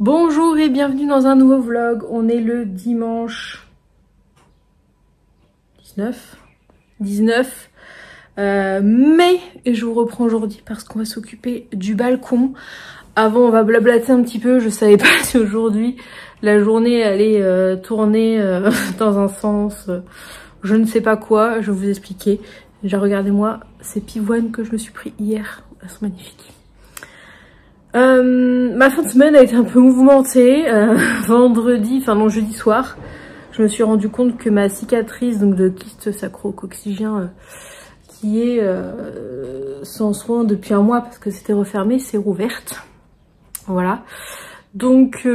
Bonjour et bienvenue dans un nouveau vlog. On est le dimanche 19 mai et je vous reprends aujourd'hui parce qu'on va s'occuper du balcon. Avant on va blablater un petit peu, je savais pas si aujourd'hui la journée allait tourner dans un sens, je ne sais pas quoi, je vais vous expliquer. Déjà regardez-moi ces pivoines que je me suis pris hier, elles sont magnifiques. Ma fin de semaine a été un peu mouvementée. Jeudi soir, je me suis rendu compte que ma cicatrice donc de kyste sacro-coccygien qui est sans soin depuis un mois parce que c'était refermé, s'est rouverte. Voilà. Donc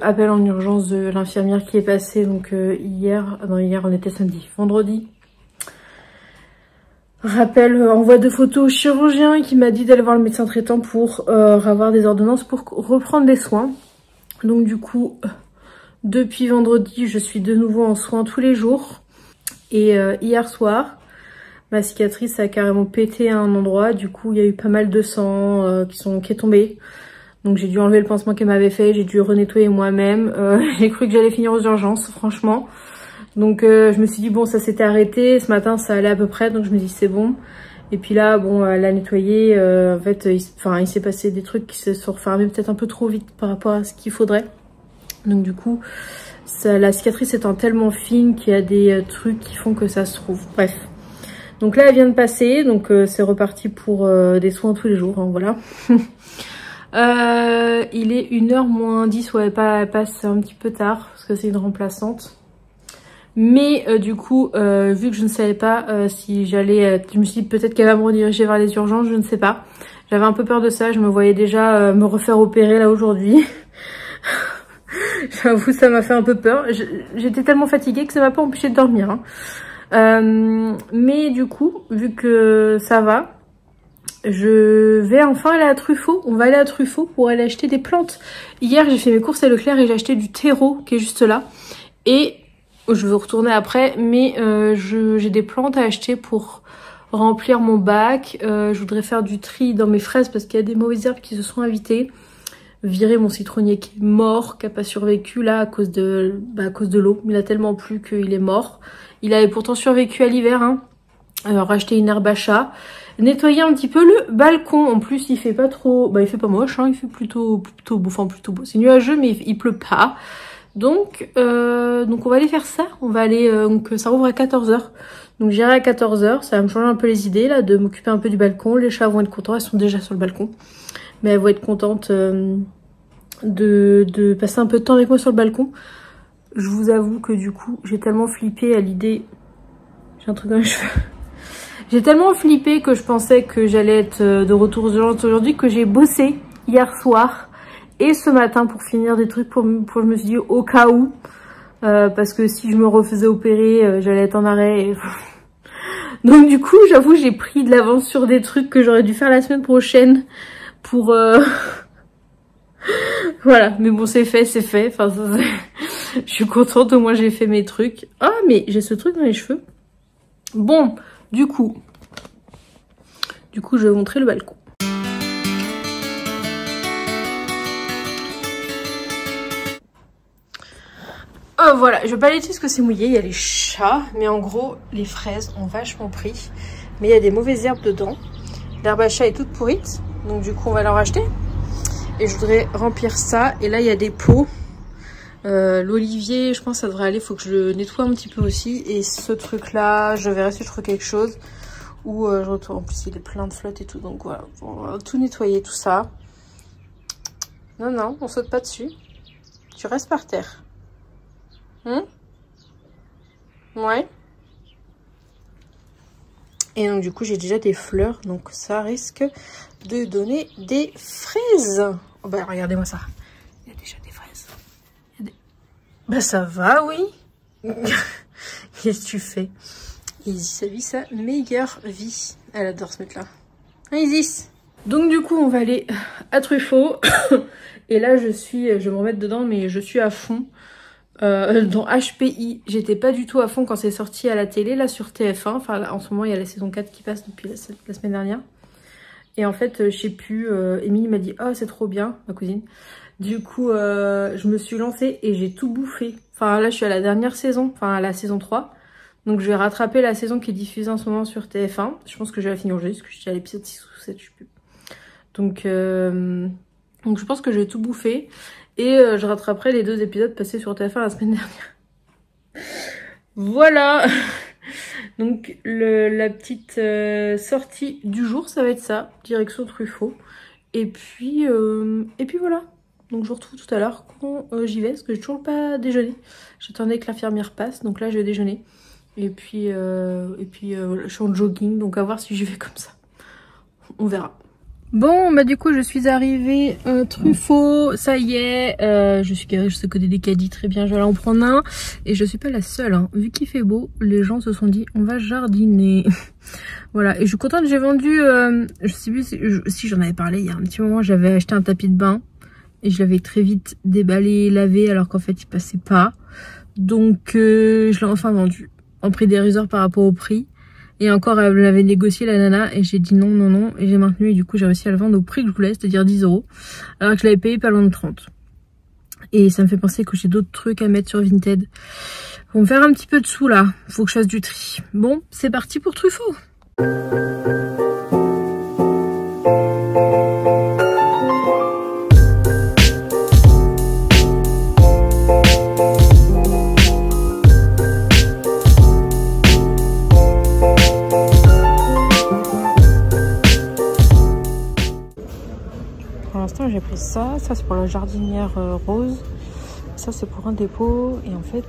appel en urgence de l'infirmière qui est passée donc hier on était samedi, vendredi. Rappel, envoi de photos au chirurgien qui m'a dit d'aller voir le médecin traitant pour avoir des ordonnances pour reprendre des soins. Donc du coup, depuis vendredi, je suis de nouveau en soins tous les jours. Et hier soir, ma cicatrice a carrément pété à un endroit. Du coup, il y a eu pas mal de sang qui est tombé. Donc j'ai dû enlever le pansement qu'elle m'avait fait, j'ai dû renettoyer moi-même. J'ai cru que j'allais finir aux urgences, franchement. Donc je me suis dit bon, ça s'était arrêté, ce matin ça allait à peu près, donc je me dis c'est bon. Et puis là bon, elle a nettoyé, en fait il s'est passé des trucs qui se sont refermés peut-être un peu trop vite par rapport à ce qu'il faudrait. Donc du coup la cicatrice étant tellement fine qu'il y a des trucs qui font que ça se trouve, bref. Donc là elle vient de passer, donc c'est reparti pour des soins tous les jours, hein, voilà. Il est 1h moins 10, ouais, elle passe un petit peu tard parce que c'est une remplaçante. Mais du coup, vu que je ne savais pas si j'allais... je me suis dit peut-être qu'elle va me rediriger vers les urgences, je ne sais pas. J'avais un peu peur de ça, je me voyais déjà me refaire opérer là aujourd'hui. J'avoue, ça m'a fait un peu peur. J'étais tellement fatiguée que ça m'a pas empêché de dormir. Hein. Mais du coup, vu que ça va, je vais enfin aller à Truffaut. On va aller à Truffaut pour aller acheter des plantes. Hier, j'ai fait mes courses à Leclerc et j'ai acheté du terreau qui est juste là. Et... je veux retourner après, mais j'ai des plantes à acheter pour remplir mon bac. Je voudrais faire du tri dans mes fraises parce qu'il y a des mauvaises herbes qui se sont invitées. Virer mon citronnier qui est mort, qui n'a pas survécu là à cause de l'eau. Il a tellement plu qu'il est mort. Il avait pourtant survécu à l'hiver. Hein. Racheter une herbe à chat. Nettoyer un petit peu le balcon. En plus, il fait pas trop... il fait pas moche, hein. Il fait plutôt beau. Enfin, plutôt beau. C'est nuageux, mais il pleut pas. Donc on va aller faire ça, on va aller, donc ça rouvre à 14h, donc j'irai à 14h, ça va me changer un peu les idées là, de m'occuper un peu du balcon, les chats vont être contents, elles sont déjà sur le balcon, mais elles vont être contentes de passer un peu de temps avec moi sur le balcon. Je vous avoue que du coup, j'ai tellement flippé à l'idée, j'ai un truc dans les cheveux, j'ai tellement flippé que je pensais que j'allais être de retour aux urgences aujourd'hui que j'ai bossé hier soir. Et ce matin pour finir des trucs pour je me suis dit au cas où parce que si je me refaisais opérer j'allais être en arrêt et... donc du coup j'avoue j'ai pris de l'avance sur des trucs que j'aurais dû faire la semaine prochaine pour voilà, mais bon c'est fait, enfin je suis contente, au moins j'ai fait mes trucs. Ah mais j'ai ce truc dans les cheveux. Bon du coup je vais vous montrer le balcon. Voilà, je vais pas aller dessus parce que c'est mouillé, il y a les chats, mais en gros, les fraises ont vachement pris. Mais il y a des mauvaises herbes dedans. L'herbe à chat est toute pourrite, donc du coup on va leur acheter. Et je voudrais remplir ça, et là il y a des pots. L'olivier, je pense que ça devrait aller, il faut que je le nettoie un petit peu aussi. Et ce truc là, je verrai si je trouve quelque chose. Ou je retourne, en plus il est plein de flotte et tout, donc voilà, on va tout nettoyer, tout ça. Non, on saute pas dessus. Tu restes par terre. Ouais. Et donc du coup j'ai déjà des fleurs, donc ça risque de donner des fraises. Oh bah regardez-moi ça. Il y a déjà des fraises. Bah ça va, oui. Qu'est-ce que tu fais? Isis a vu sa meilleure vie. Elle adore ce mec-là. Isis. Donc du coup on va aller à Truffaut. Et là je vais me remettre dedans, mais je suis à fond. Dans HPI, j'étais pas du tout à fond quand c'est sorti à la télé, là sur TF1. Enfin, là, en ce moment, il y a la saison 4 qui passe depuis la semaine dernière. Et en fait, je sais plus, Émilie m'a dit « Oh, c'est trop bien », ma cousine. Du coup, je me suis lancée et j'ai tout bouffé. Enfin, là, je suis à la dernière saison, enfin à la saison 3. Donc, je vais rattraper la saison qui est diffusée en ce moment sur TF1. Je pense que je vais la finir aujourd'hui, parce que je suis à l'épisode 6 ou 7, je sais plus. Donc, je pense que je vais tout bouffer. Et je rattraperai les 2 épisodes passés sur TF1 la semaine dernière. Voilà. Donc, la petite sortie du jour, ça va être ça. Direction Truffaut. Et puis voilà. Donc je vous retrouve tout à l'heure quand j'y vais, parce que j'ai toujours pas déjeuné. J'attendais que l'infirmière passe, donc là je vais déjeuner. Et puis voilà, je suis en jogging, donc à voir si j'y vais comme ça. On verra. Bon, bah du coup je suis arrivée Truffaut, ça y est, je suis garée juste à côté des caddies, très bien, je vais aller en prendre un. Et je suis pas la seule, hein. Vu qu'il fait beau, les gens se sont dit on va jardiner. Voilà, et je suis contente, j'ai vendu, je sais plus si j'en avais parlé il y a un petit moment, j'avais acheté un tapis de bain. Et je l'avais très vite déballé, lavé, alors qu'en fait il passait pas. Donc je l'ai enfin vendu, en prix dérisoire par rapport au prix. Et encore, elle l'avait négocié la nana, et j'ai dit non, non, non, et j'ai maintenu, et du coup j'ai réussi à le vendre au prix que je voulais, c'est-à-dire 10 €. Alors que je l'avais payé pas loin de 30. Et ça me fait penser que j'ai d'autres trucs à mettre sur Vinted. Pour me faire un petit peu de sous là, faut que je fasse du tri. Bon, c'est parti pour Truffaut. Pour l'instant j'ai pris ça c'est pour la jardinière rose, ça c'est pour un dépôt, et en fait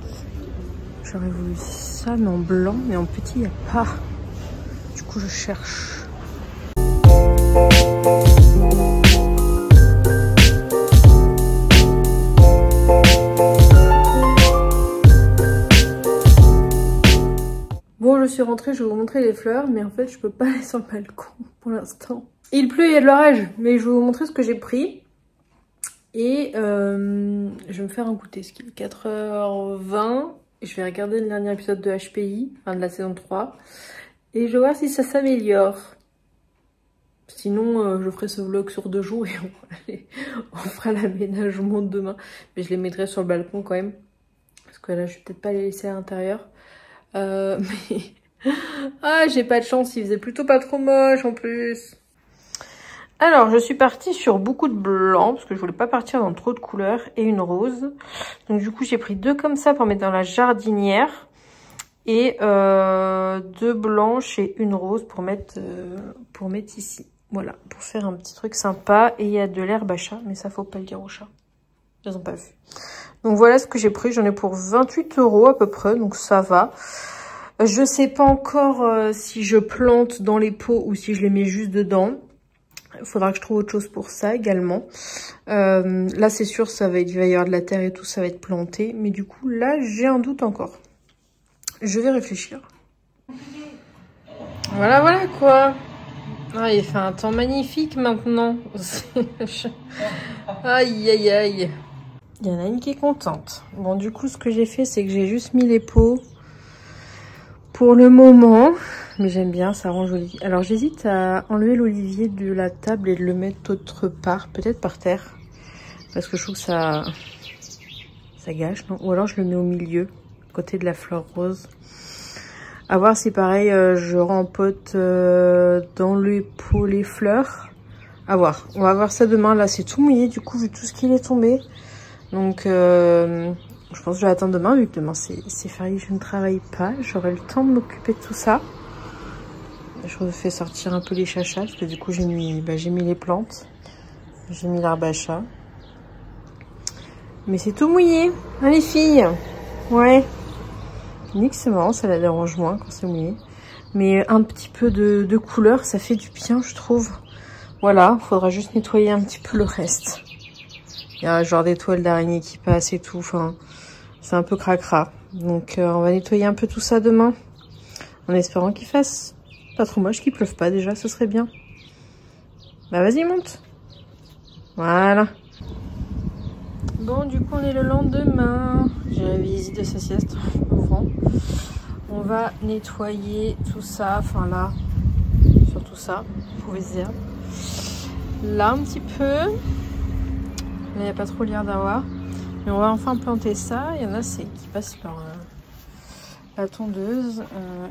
j'aurais voulu ça mais en blanc, mais en petit il n'y a pas, du coup je cherche. Bon, je suis rentrée, je vais vous montrer les fleurs, mais en fait je peux pas aller sur le balcon pour l'instant. Il pleut, il y a de l'orage, mais je vais vous montrer ce que j'ai pris. Et je vais me faire un goûter, ce qui est 4h20. Et je vais regarder le dernier épisode de HPI, enfin de la saison 3. Et je vais voir si ça s'améliore. Sinon, je ferai ce vlog sur 2 jours et on fera l'aménagement demain. Mais je les mettrai sur le balcon quand même. Parce que là, je vais peut-être pas les laisser à l'intérieur. Mais... ah, j'ai pas de chance, il faisait plutôt pas trop moche en plus. Alors, je suis partie sur beaucoup de blanc, parce que je voulais pas partir dans trop de couleurs, et une rose. Donc du coup, j'ai pris 2 comme ça pour mettre dans la jardinière. Et 2 blanches et une rose pour mettre ici. Voilà, pour faire un petit truc sympa. Et il y a de l'herbe à chat, mais ça, faut pas le dire aux chats. Ils ont pas vu. Donc voilà ce que j'ai pris. J'en ai pour 28 € à peu près, donc ça va. Je sais pas encore si je plante dans les pots ou si je les mets juste dedans. Il faudra que je trouve autre chose pour ça également. Là, c'est sûr, il va y avoir de la terre et tout, ça va être planté. Mais du coup, là, j'ai un doute encore. Je vais réfléchir. Voilà, voilà quoi. Ah, il fait un temps magnifique maintenant. Aïe, aïe, aïe. Il y en a une qui est contente. Bon, du coup, ce que j'ai fait, c'est que j'ai juste mis les pots pour le moment. Mais j'aime bien, ça rend joli. Alors, j'hésite à enlever l'olivier de la table et de le mettre autre part. Peut-être par terre. Parce que je trouve que ça gâche, non? Ou alors, je le mets au milieu, côté de la fleur rose. À voir si, pareil, je rempote dans les pots les fleurs. À voir. On va voir ça demain. Là, c'est tout mouillé, du coup, vu tout ce qu'il est tombé. Donc, je pense que je vais attendre demain, vu que demain c'est férié, je ne travaille pas. J'aurai le temps de m'occuper de tout ça. Je fais sortir un peu les chachas, parce que du coup j'ai mis les plantes. J'ai mis l'herbe à chat. Mais c'est tout mouillé, hein les filles? Ouais. Nick, c'est marrant, ça la dérange moins quand c'est mouillé. Mais un petit peu de couleur, ça fait du bien, je trouve. Voilà, faudra juste nettoyer un petit peu le reste. Il y a genre des toiles d'araignée qui passent et tout. Enfin, c'est un peu cracra. Donc, on va nettoyer un peu tout ça demain. En espérant qu'il fasse pas trop moche, qu'il pleuve pas déjà, ce serait bien. Bah, vas-y, monte. Voilà. Bon, du coup, on est le lendemain. J'ai la visite de sa sieste. On va nettoyer tout ça. Enfin, là, surtout ça. Pour les herbes. Là, un petit peu. il n'y a pas trop l'air d'avoir. Mais on va enfin planter ça. Il y en a qui passent par la tondeuse.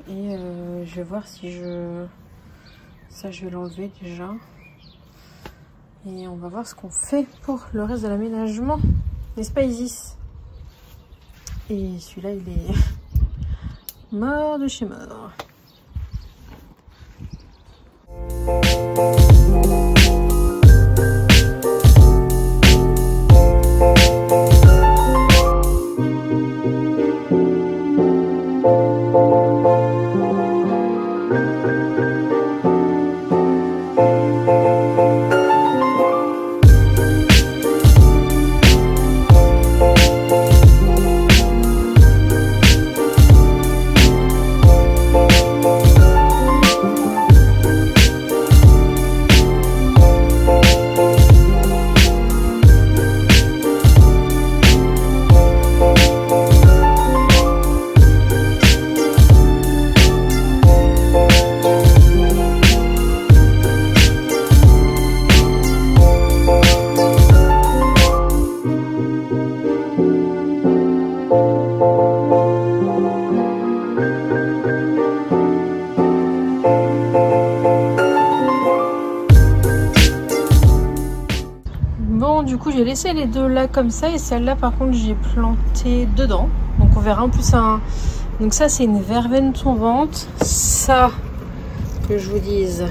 Je vais voir si je... Ça, je vais l'enlever déjà. Et on va voir ce qu'on fait pour le reste de l'aménagement. N'est-ce pas, Isis? Et celui-là, il est mort de chez mort. Du coup j'ai laissé les deux là comme ça et celle-là par contre j'ai planté dedans, donc on verra en plus un. Donc ça c'est une verveine tombante, ça que je vous dise,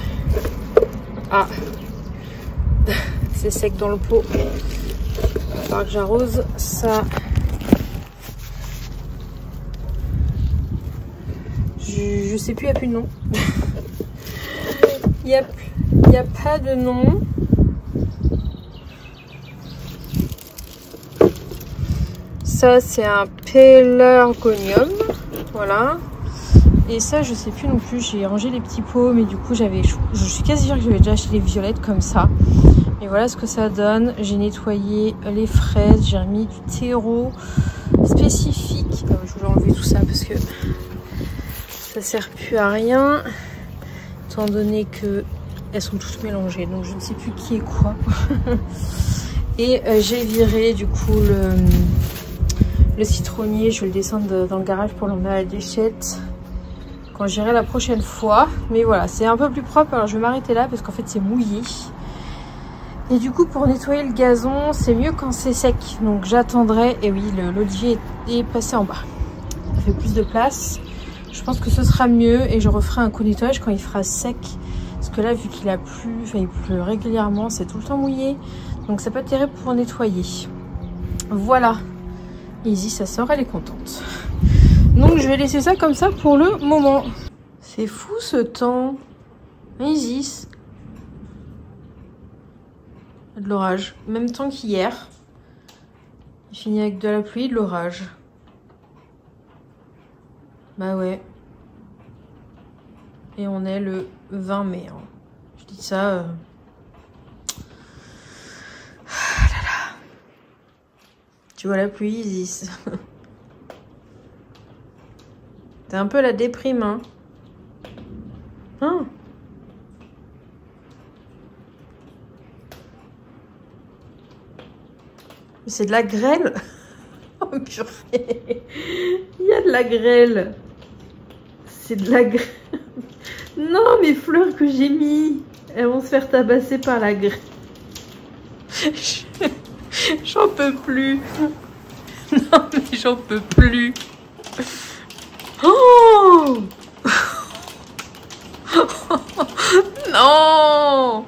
ah c'est sec dans le pot, il va falloir que j'arrose ça. Je sais plus, il n'y a plus de nom. Il y a pas de nom. Ça c'est un pélargonium, voilà. Et ça je sais plus non plus, j'ai rangé les petits pots, mais du coup je suis quasi sûre que j'avais déjà acheté des violettes comme ça. Et voilà ce que ça donne. J'ai nettoyé les fraises, j'ai remis du terreau spécifique. Je voulais enlever tout ça parce que ça sert plus à rien, étant donné que elles sont toutes mélangées, donc je ne sais plus qui est quoi. Et j'ai viré du coup le citronnier, je vais le descendre dans le garage pour l'emmener à la déchette quand j'irai la prochaine fois. Mais voilà, c'est un peu plus propre, alors je vais m'arrêter là parce qu'en fait c'est mouillé. Et du coup pour nettoyer le gazon, c'est mieux quand c'est sec, donc j'attendrai. Et oui, l'olivier est passé en bas, ça fait plus de place. Je pense que ce sera mieux et je referai un coup de nettoyage quand il fera sec. Parce que là, vu qu'il a plu, enfin il pleut régulièrement, c'est tout le temps mouillé. Donc c'est pas terrible pour nettoyer. Voilà. Isis, sa soeur, elle est contente. Donc je vais laisser ça comme ça pour le moment. C'est fou ce temps. Isis. De l'orage. Même temps qu'hier. Il finit avec de la pluie et de l'orage. Bah ouais. Et on est le 20 mai. Hein. Je dis ça... Ah là là. Tu vois la pluie, Isis. T'as un peu la déprime, hein. Hein? C'est de la grêle. Oh purée. Il y a de la grêle. C'est de la grêle. Non, mes fleurs que j'ai mis, elles vont se faire tabasser par la grêle. J'en peux plus. Non, mais j'en peux plus. Oh non.